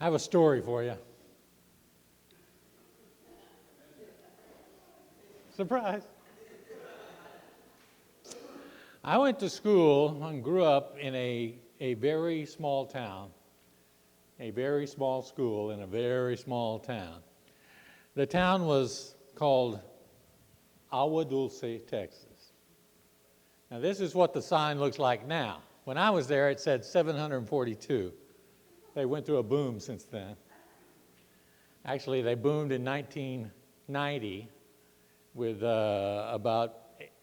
I have a story for you. Surprise. I went to school and grew up in a very small town, a very small school in a very small town. The town was called Agua Dulce, Texas. Now this is what the sign looks like now. When I was there, it said 742. They went through a boom since then. Actually, they boomed in 1990 with about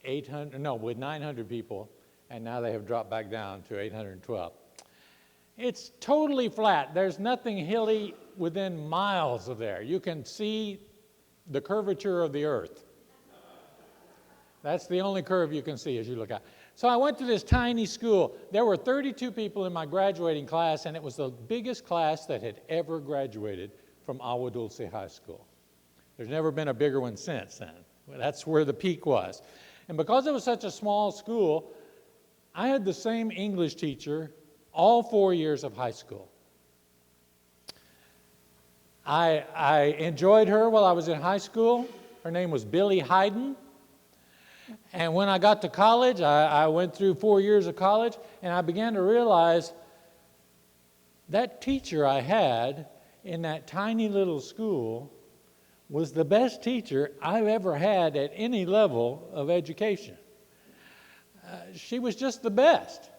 900 people, and now they have dropped back down to 812. It's totally flat. There's nothing hilly within miles of there. You can see the curvature of the earth. That's the only curve you can see as you look out. So I went to this tiny school. There were 32 people in my graduating class, and it was the biggest class that had ever graduated from Agua Dulce High School. There's never been a bigger one since then. That's where the peak was. And because it was such a small school, I had the same English teacher all 4 years of high school. I enjoyed her while I was in high school. Her name was Billie Hayden. And when I got to college, I went through 4 years of college, and I began to realize that teacher I had in that tiny little school was the best teacher I've ever had at any level of education. She was just the best.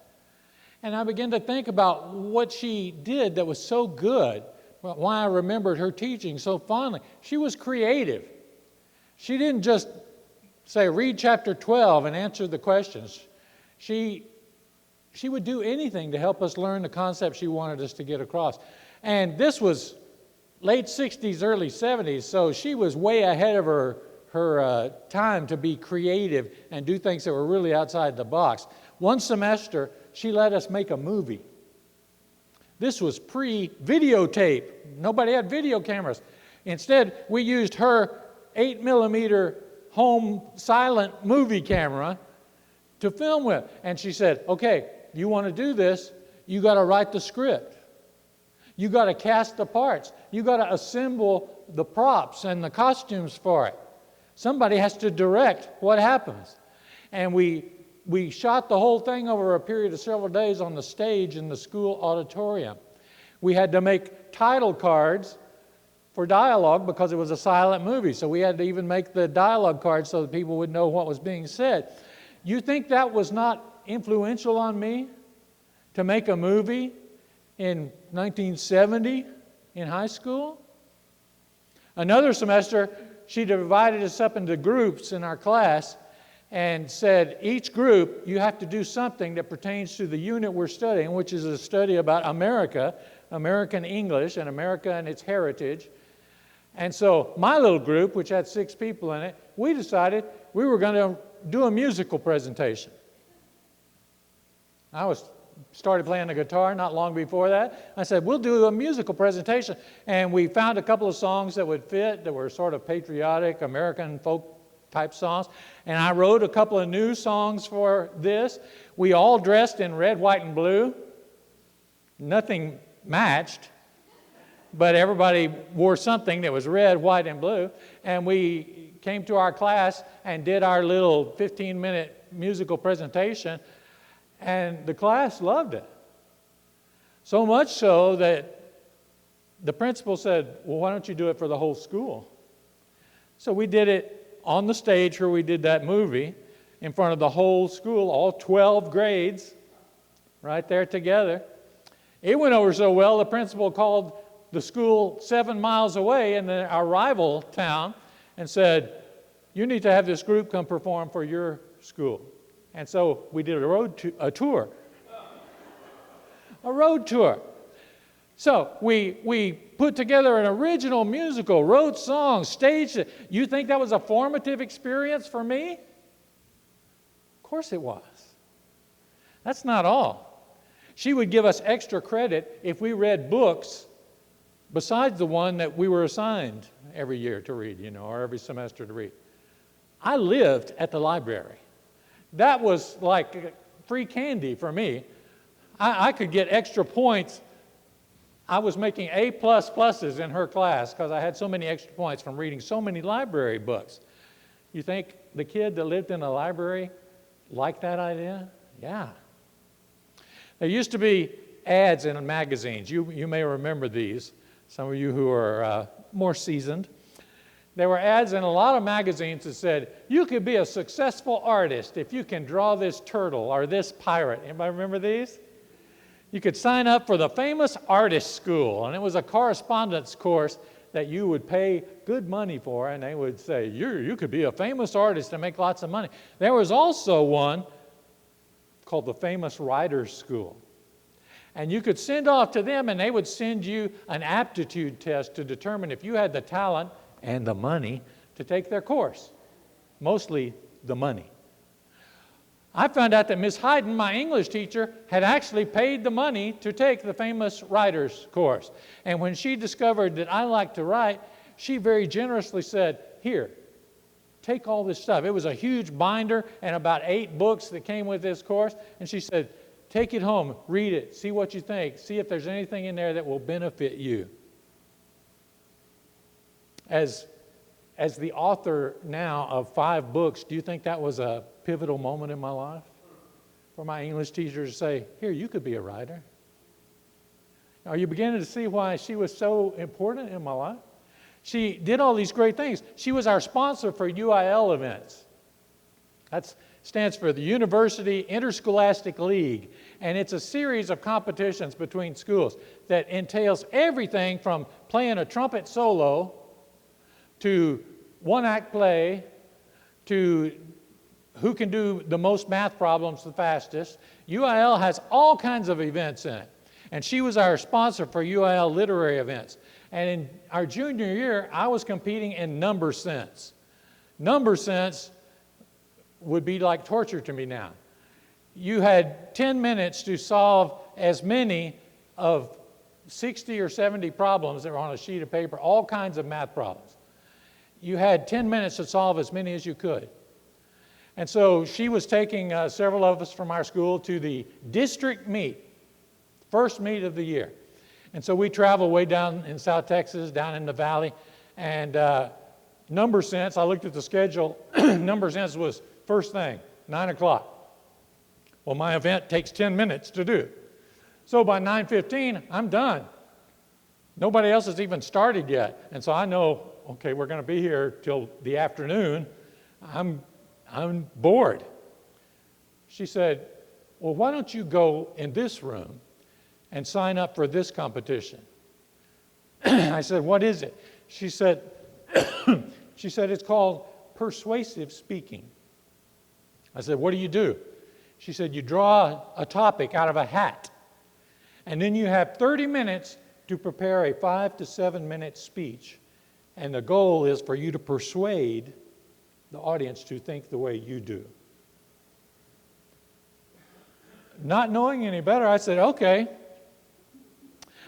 And I began to think about what she did that was so good, why I remembered her teaching so fondly. She was creative. She didn't just say, read chapter 12 and answer the questions. She would do anything to help us learn the concept she wanted us to get across. And this was late 60s, early 70s, so she was way ahead of her time to be creative and do things that were really outside the box. One semester, she let us make a movie. This was pre-videotape. Nobody had video cameras. Instead, we used her 8mm home silent movie camera to film with. And she said, okay, you want to do this, you got to write the script. You got to cast the parts. You got to assemble the props and the costumes for it. Somebody has to direct what happens. And we shot the whole thing over a period of several days on the stage in the school auditorium. We had to make title cards for dialogue because it was a silent movie. So we had to even make the dialogue cards so that people would know what was being said. You think that was not influential on me to make a movie in 1970 in high school? Another semester, she divided us up into groups in our class and said, each group, you have to do something that pertains to the unit we're studying, which is a study about America, American English, and America and its heritage. And so my little group, which had 6 people in it, we decided we were going to do a musical presentation. I started playing the guitar not long before that. I said, we'll do a musical presentation. And we found a couple of songs that would fit, that were sort of patriotic, American folk type songs. And I wrote a couple of new songs for this. We all dressed in red, white, and blue. Nothing matched, but everybody wore something that was red, white, and blue. And we came to our class and did our little 15-minute musical presentation. And the class loved it. So much so that the principal said, well, why don't you do it for the whole school? So we did it on the stage where we did that movie in front of the whole school, all 12 grades, right there together. It went over so well, the principal called the school 7 miles away in our rival town and said, you need to have this group come perform for your school. And so we did a tour. A road tour. So we put together an original musical, wrote songs, staged it. You think that was a formative experience for me? Of course it was. That's not all. She would give us extra credit if we read books besides the one that we were assigned every year to read, or every semester to read. I lived at the library. That was like free candy for me. I could get extra points. I was making A++s in her class because I had so many extra points from reading so many library books. You think the kid that lived in a library liked that idea? Yeah. There used to be ads in magazines. You may remember these, some of you who are more seasoned. There were ads in a lot of magazines that said, you could be a successful artist if you can draw this turtle or this pirate. Anybody remember these? You could sign up for the famous artist school, and it was a correspondence course that you would pay good money for, and they would say, you could be a famous artist and make lots of money. There was also one called the Famous Writers School. And you could send off to them, and they would send you an aptitude test to determine if you had the talent and the money to take their course, mostly the money. I found out that Miss Hayden, my English teacher, had actually paid the money to take the Famous Writers course. And when she discovered that I liked to write, she very generously said, here, take all this stuff. It was a huge binder and about 8 books that came with this course. And she said, take it home, read it, see what you think, see if there's anything in there that will benefit you. As the author now of 5 books, do you think that was a pivotal moment in my life? For my English teacher to say, here, you could be a writer. Are you beginning to see why she was so important in my life? She did all these great things. She was our sponsor for UIL events. That stands for the University Interscholastic League, and it's a series of competitions between schools that entails everything from playing a trumpet solo to one-act play, to who can do the most math problems the fastest. UIL has all kinds of events in it. And she was our sponsor for UIL literary events. And in our junior year, I was competing in number sense. Number sense would be like torture to me now. You had 10 minutes to solve as many of 60 or 70 problems that were on a sheet of paper, all kinds of math problems. You had 10 minutes to solve as many as you could. And so she was taking several of us from our school to the district meet, first meet of the year. And so we traveled way down in South Texas, down in the valley, and number sense, I looked at the schedule, number sense was first thing, 9 o'clock. Well, my event takes 10 minutes to do. So by 9:15, I'm done. Nobody else has even started yet. And so I know, okay, we're going to be here till the afternoon. I'm bored. She said, well, why don't you go in this room and sign up for this competition? I said, what is it? She said, it's called persuasive speaking. I said, what do you do? She said, you draw a topic out of a hat, and then you have 30 minutes to prepare a 5 to 7 minute speech. And the goal is for you to persuade the audience to think the way you do. Not knowing any better, I said, okay.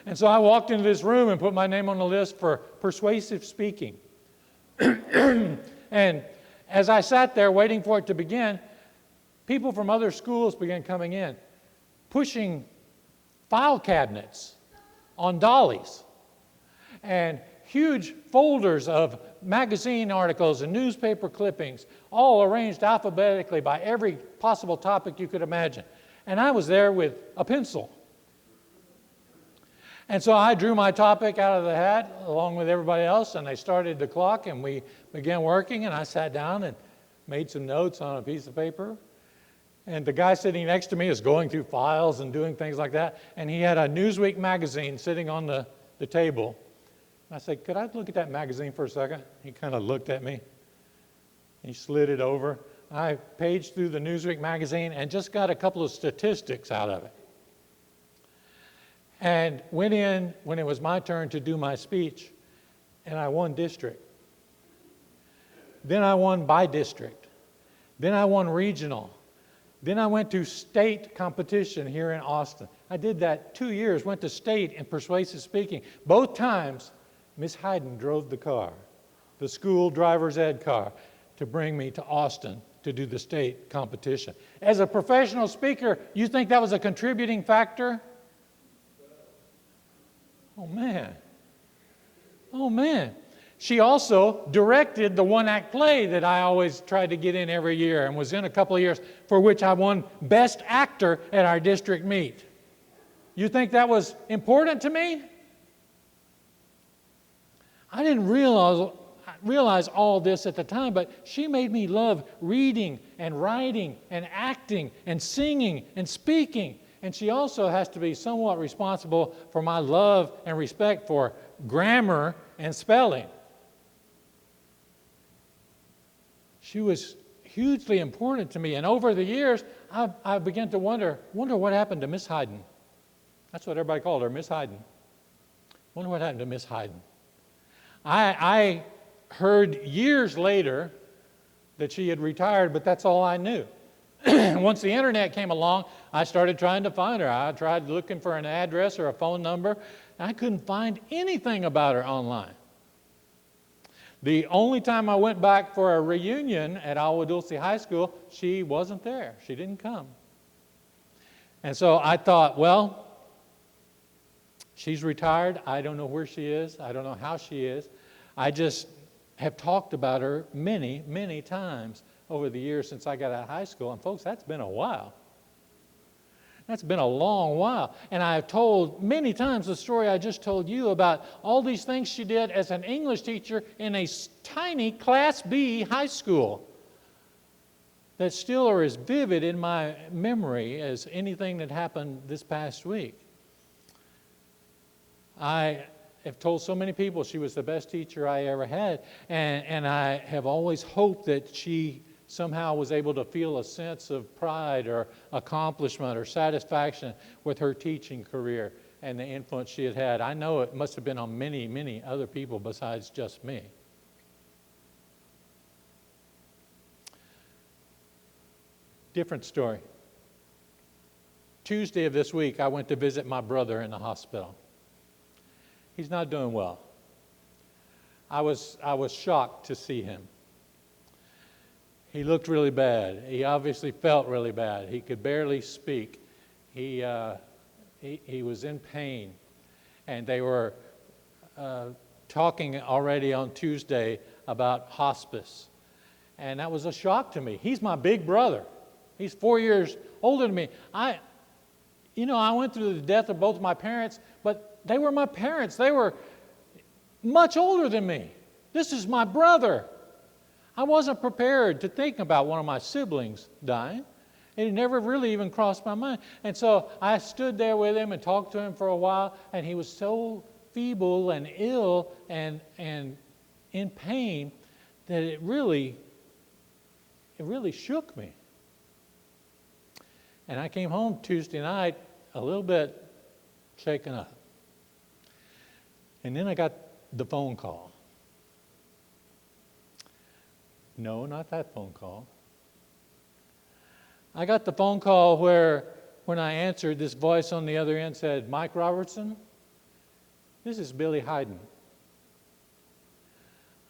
And so I walked into this room and put my name on the list for persuasive speaking. And as I sat there waiting for it to begin, people from other schools began coming in, pushing file cabinets on dollies, and huge folders of magazine articles and newspaper clippings, all arranged alphabetically by every possible topic you could imagine. And I was there with a pencil. And so I drew my topic out of the hat along with everybody else, and they started the clock, and we began working, and I sat down and made some notes on a piece of paper. And the guy sitting next to me is going through files and doing things like that, and he had a Newsweek magazine sitting on the table. I said, could I look at that magazine for a second? He kind of looked at me. He slid it over. I paged through the Newsweek magazine and just got a couple of statistics out of it. And went in when it was my turn to do my speech, and I won district. Then I won by district. Then I won regional. Then I went to state competition here in Austin. I did that 2 years, went to state in persuasive speaking. Both times, Miss Hayden drove the car, the school driver's ed car, to bring me to Austin to do the state competition. As a professional speaker, you think that was a contributing factor? Oh, man. Oh, man. She also directed the one-act play that I always tried to get in every year and was in a couple of years, for which I won Best Actor at our district meet. You think that was important to me? I didn't realize all this at the time, but she made me love reading and writing and acting and singing and speaking. And she also has to be somewhat responsible for my love and respect for grammar and spelling. She was hugely important to me. And over the years, I began to wonder what happened to Miss Hayden. That's what everybody called her, Miss Hayden. Wonder what happened to Miss Hayden. I heard years later that she had retired, but that's all I knew. Once the internet came along, I started trying to find her. I tried looking for an address or a phone number. I couldn't find anything about her online. The only time I went back for a reunion at Agua Dulce High School, she wasn't there. She didn't come. And so I thought, well, she's retired. I don't know where she is. I don't know how she is. I just have talked about her many, many times over the years since I got out of high school. And folks, that's been a while. That's been a long while. And I have told many times the story I just told you about all these things she did as an English teacher in a tiny Class B high school that still are as vivid in my memory as anything that happened this past week. I have told so many people she was the best teacher I ever had, and I have always hoped that she somehow was able to feel a sense of pride or accomplishment or satisfaction with her teaching career and the influence she had had. I know it must have been on many, many other people besides just me. Different story. Tuesday of this week, I went to visit my brother in the hospital. He's not doing well. I was shocked to see him. He looked really bad. He obviously felt really bad. He could barely speak. He was in pain. And they were talking already on Tuesday about hospice. And that was a shock to me. He's my big brother. He's 4 years older than me. I went through the death of both my parents, but they were my parents. They were much older than me. This is my brother. I wasn't prepared to think about one of my siblings dying. It never really even crossed my mind. And so I stood there with him and talked to him for a while, and he was so feeble and ill and in pain that it really shook me. And I came home Tuesday night a little bit shaken up. And then I got the phone call. No, not that phone call. I got the phone call where, when I answered, this voice on the other end said, "Mike Robertson, this is Billy Hayden.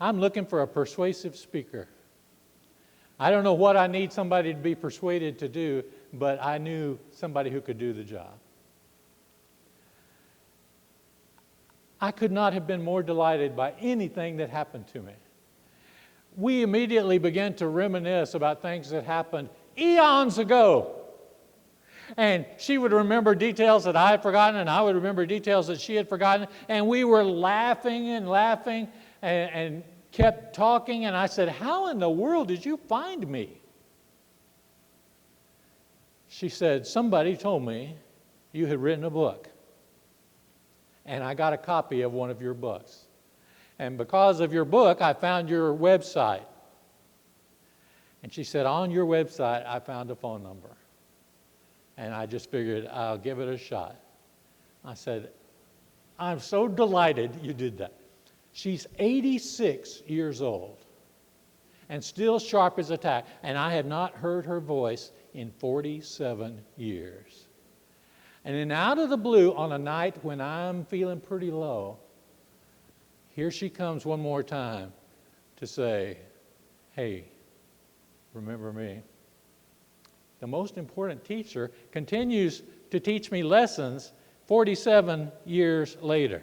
I'm looking for a persuasive speaker. I don't know what I need somebody to be persuaded to do, but I knew somebody who could do the job." I could not have been more delighted by anything that happened to me. We immediately began to reminisce about things that happened eons ago. And she would remember details that I had forgotten, and I would remember details that she had forgotten. And we were laughing and kept talking. And I said, "How in the world did you find me?" She said, "Somebody told me you had written a book. And I got a copy of one of your books. And because of your book, I found your website." And she said, "On your website, I found a phone number." And I just figured, I'll give it a shot. I said, "I'm so delighted you did that." She's 86 years old and still sharp as a tack. And I have not heard her voice in 47 years. And then out of the blue, on a night when I'm feeling pretty low, here she comes one more time to say, "Hey, remember me?" The most important teacher continues to teach me lessons 47 years later.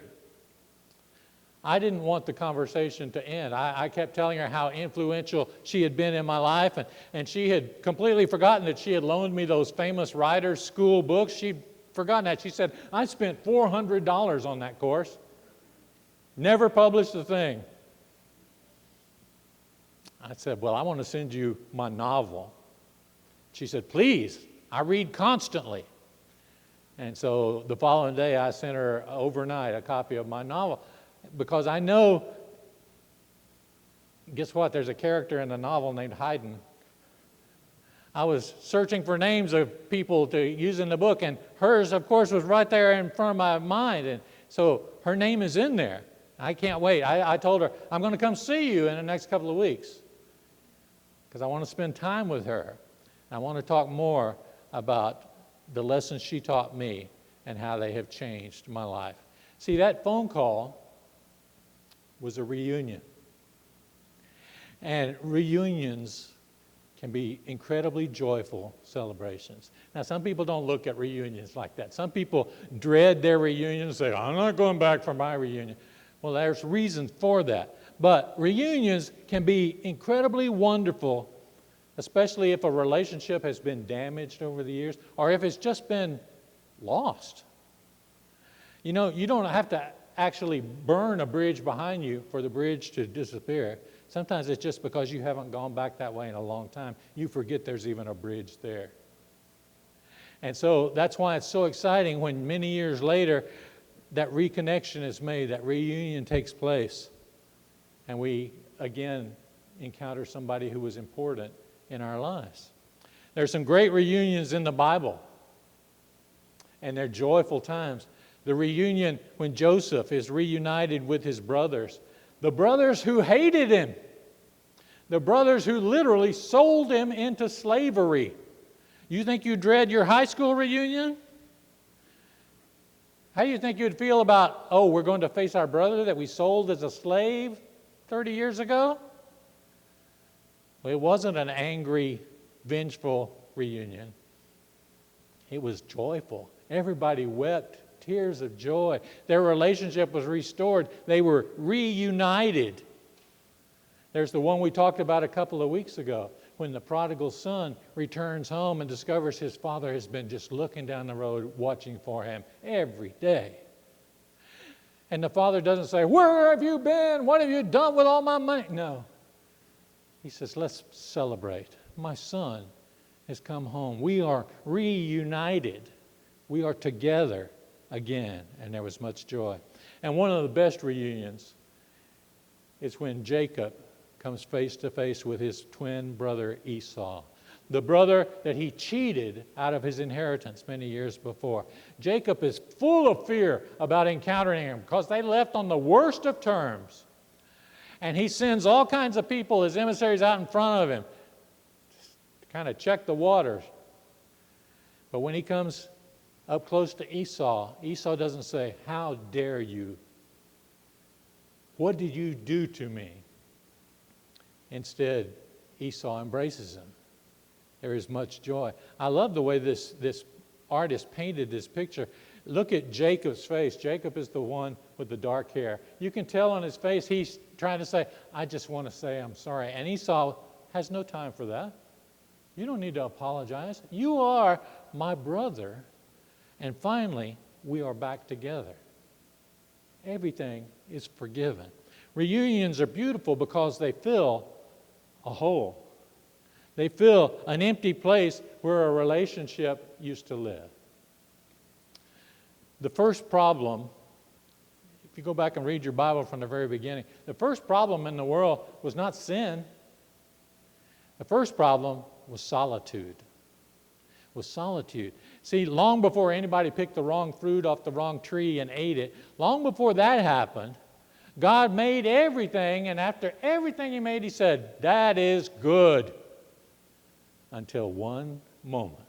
I didn't want the conversation to end. I kept telling her how influential she had been in my life, and she had completely forgotten that she had loaned me those famous writers' school books. She'd forgotten that. She said, I spent $400 on that course. Never published a thing. I said, well, I want to send you my novel. She said, please, I read constantly. And so the following day, I sent her overnight a copy of my novel because I know, guess what? There's a character in the novel named Haydn. I was searching for names of people to use in the book, and hers, of course, was right there in front of my mind. And so her name is in there. I can't wait. I told her, I'm going to come see you in the next couple of weeks because I want to spend time with her. I want to talk more about the lessons she taught me and how they have changed my life. See, that phone call was a reunion. And reunions can be incredibly joyful celebrations. Now, some people don't look at reunions like that. Some people dread their reunion and say, I'm not going back for my reunion. Well, there's reasons for that. But reunions can be incredibly wonderful, especially if a relationship has been damaged over the years or if it's just been lost. You know, you don't have to actually burn a bridge behind you for the bridge to disappear. Sometimes it's just because you haven't gone back that way in a long time. You forget there's even a bridge there. And so that's why it's so exciting when many years later that reconnection is made, that reunion takes place, and we again encounter somebody who was important in our lives. There's some great reunions in the Bible, and they're joyful times. The reunion when Joseph is reunited with his brothers, the brothers who hated him, the brothers who literally sold him into slavery. You think you dread your high school reunion? How do you think you'd feel about, oh, we're going to face our brother that we sold as a slave 30 years ago? Well, it wasn't an angry, vengeful reunion. It was joyful. Everybody wept tears of joy. Their relationship was restored. They were reunited. There's the one we talked about a couple of weeks ago, when the prodigal son returns home and discovers his father has been just looking down the road, watching for him every day. And the father doesn't say, where have you been? What have you done with all my money? No. He says, let's celebrate. My son has come home. We are reunited. We are together again. And there was much joy. And one of the best reunions is when Jacob comes face to face with his twin brother Esau, the brother that he cheated out of his inheritance many years before. Jacob is full of fear about encountering him because they left on the worst of terms. And he sends all kinds of people as emissaries out in front of him to kind of check the waters. But when he comes up close to Esau, Esau doesn't say, how dare you? What did you do to me? Instead, Esau embraces him. There is much joy. I love the way this artist painted this picture. Look at Jacob's face. Jacob is the one with the dark hair. You can tell on his face he's trying to say, I just want to say I'm sorry. And Esau has no time for that. You don't need to apologize. You are my brother. And finally, we are back together. Everything is forgiven. Reunions are beautiful because they fill a hole. They fill an empty place where a relationship used to live. The first problem, if you go back and read your Bible from the very beginning, the first problem in the world was not sin. The first problem was solitude. See, long before anybody picked the wrong fruit off the wrong tree and ate it, long before that happened, God made everything, and after everything He made, He said, that is good. Until one moment.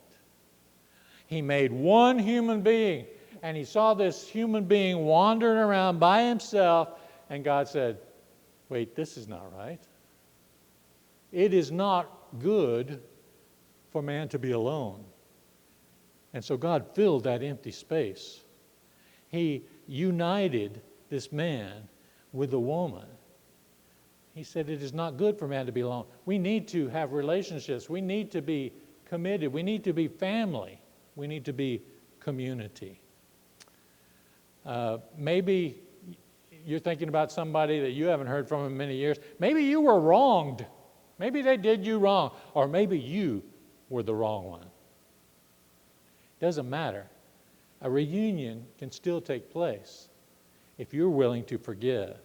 He made one human being, and He saw this human being wandering around by himself, and God said, wait, this is not right. It is not good for man to be alone. And so God filled that empty space. He united this man with a woman. He said it is not good for man to be alone. We need to have relationships. We need to be committed. We need to be family. We need to be community. Maybe you're thinking about somebody that you haven't heard from in many years. Maybe you were wronged. Maybe they did you wrong. Or maybe you were the wrong one. Doesn't matter. A reunion can still take place if you're willing to forgive.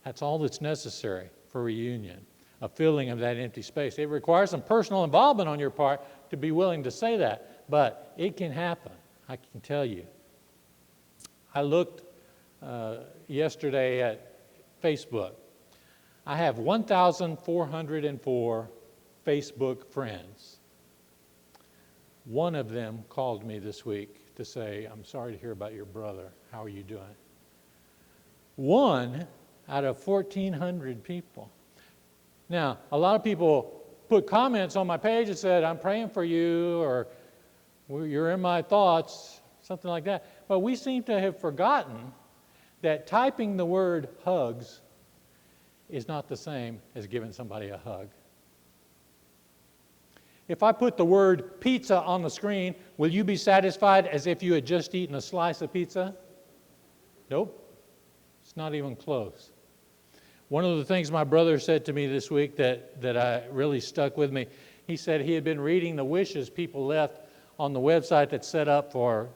That's all that's necessary for reunion, a filling of that empty space. It requires some personal involvement on your part to be willing to say that, but it can happen, I can tell you. I looked yesterday at Facebook. I have 1,404 Facebook friends. One of them called me this week to say, I'm sorry to hear about your brother. How are you doing? One out of 1,400 people. Now, a lot of people put comments on my page and said, I'm praying for you, or you're in my thoughts, something like that. But we seem to have forgotten that typing the word hugs is not the same as giving somebody a hug. If I put the word pizza on the screen, will you be satisfied as if you had just eaten a slice of pizza? Nope. It's not even close. One of the things my brother said to me this week that really stuck with me, he said he had been reading the wishes people left on the website that's set up for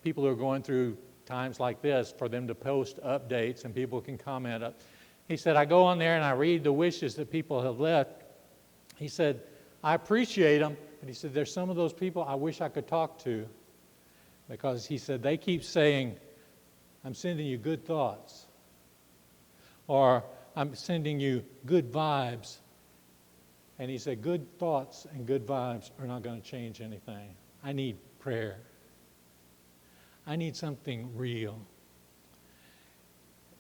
people who are going through times like this, for them to post updates and people can comment up. He said, I go on there and I read the wishes that people have left. He said, I appreciate them, but he said, there's some of those people I wish I could talk to, because he said, they keep saying, I'm sending you good thoughts, or I'm sending you good vibes. And he said, good thoughts and good vibes are not going to change anything. I need prayer. I need something real.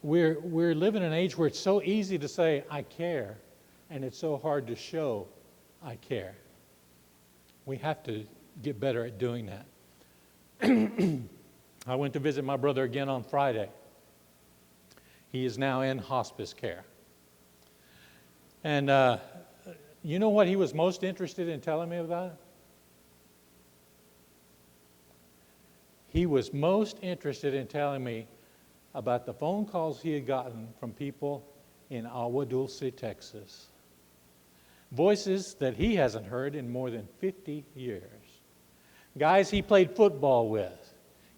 We're living in an age where it's so easy to say, I care, and it's so hard to show I care. We have to get better at doing that. I went to visit my brother again on Friday. He is now in hospice care. And you know what he was most interested in telling me about? He was most interested in telling me about the phone calls he had gotten from people in Agua Dulce, Texas. Voices that he hasn't heard in more than 50 years. Guys he played football with.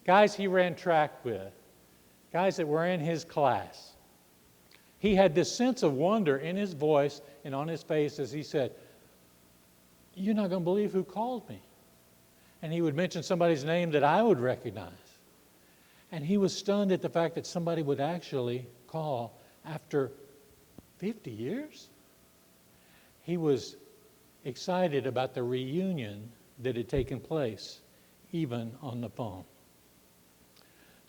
Guys he ran track with. Guys that were in his class. He had this sense of wonder in his voice and on his face as he said, you're not going to believe who called me. And he would mention somebody's name that I would recognize. And he was stunned at the fact that somebody would actually call after 50 years. He was excited about the reunion that had taken place, even on the phone.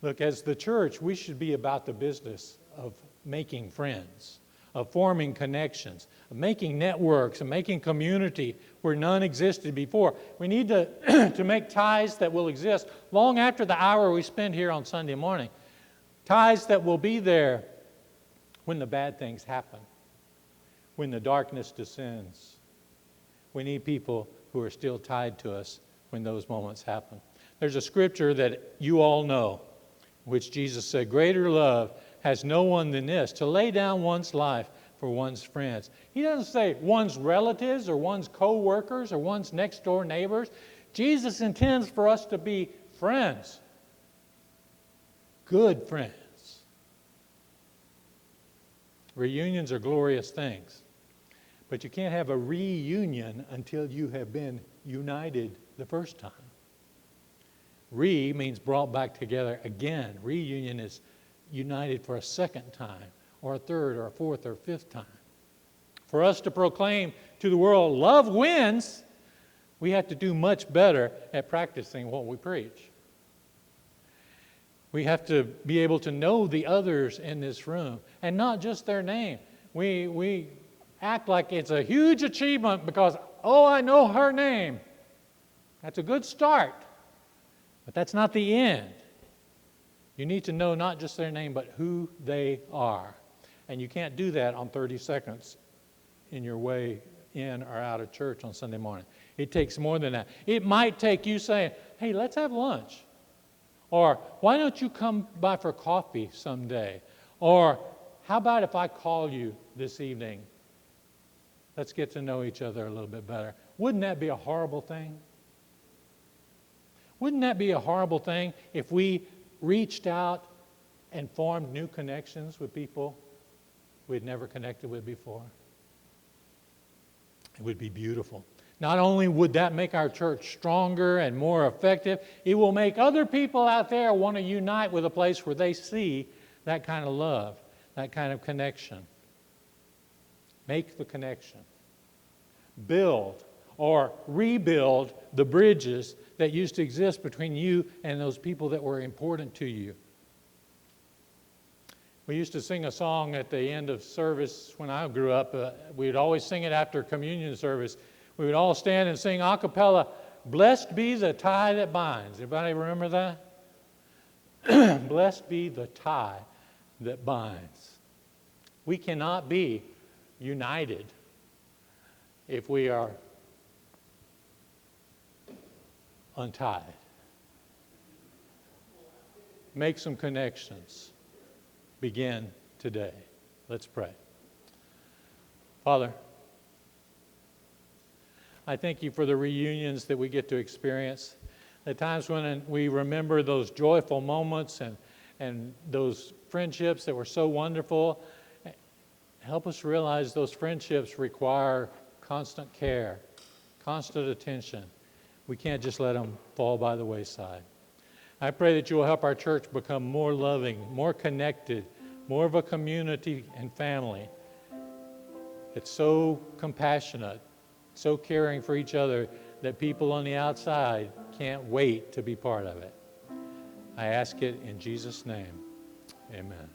Look, as the church, we should be about the business of making friends, of forming connections, of making networks, and making community where none existed before. We need to make ties that will exist long after the hour we spend here on Sunday morning. Ties that will be there when the bad things happen, when the darkness descends. We need people who are still tied to us when those moments happen. There's a scripture that you all know, which Jesus said, greater love has no one than this, to lay down one's life for one's friends. He doesn't say one's relatives or one's co-workers or one's next door neighbors. Jesus intends for us to be friends. Good friends. Reunions are glorious things. But you can't have a reunion until you have been united the first time. Re means brought back together again. Reunion is united for a second time, or a third, or a fourth, or a fifth time. For us to proclaim to the world, love wins, we have to do much better at practicing what we preach. We have to be able to know the others in this room, and not just their name. We act like it's a huge achievement because, oh, I know her name. That's a good start, but that's not the end. You need to know not just their name, but who they are. And you can't do that on 30 seconds in your way in or out of church on Sunday morning. It takes more than that. It might take you saying, hey, let's have lunch. Or why don't you come by for coffee someday? Or how about if I call you this evening? Let's get to know each other a little bit better. Wouldn't that be a horrible thing? Wouldn't that be a horrible thing if we reached out and formed new connections with people we'd never connected with before? It would be beautiful. Not only would that make our church stronger and more effective, it will make other people out there want to unite with a place where they see that kind of love, that kind of connection. Make the connection. Build or rebuild the bridges that used to exist between you and those people that were important to you. We used to sing a song at the end of service when I grew up. We'd always sing it after communion service. We would all stand and sing a cappella, "Blessed be the tie that binds." Everybody remember that? Blessed be the tie that binds. We cannot be united if we are untied. Make some connections. Begin today. Let's pray. Father, I thank you for the reunions that we get to experience, the times when we remember those joyful moments and those friendships that were so wonderful. Help us realize those friendships require constant care, constant attention. We can't just let them fall by the wayside. I pray that you will help our church become more loving, more connected, more of a community and family. It's so compassionate, so caring for each other that people on the outside can't wait to be part of it. I ask it in Jesus' name. Amen.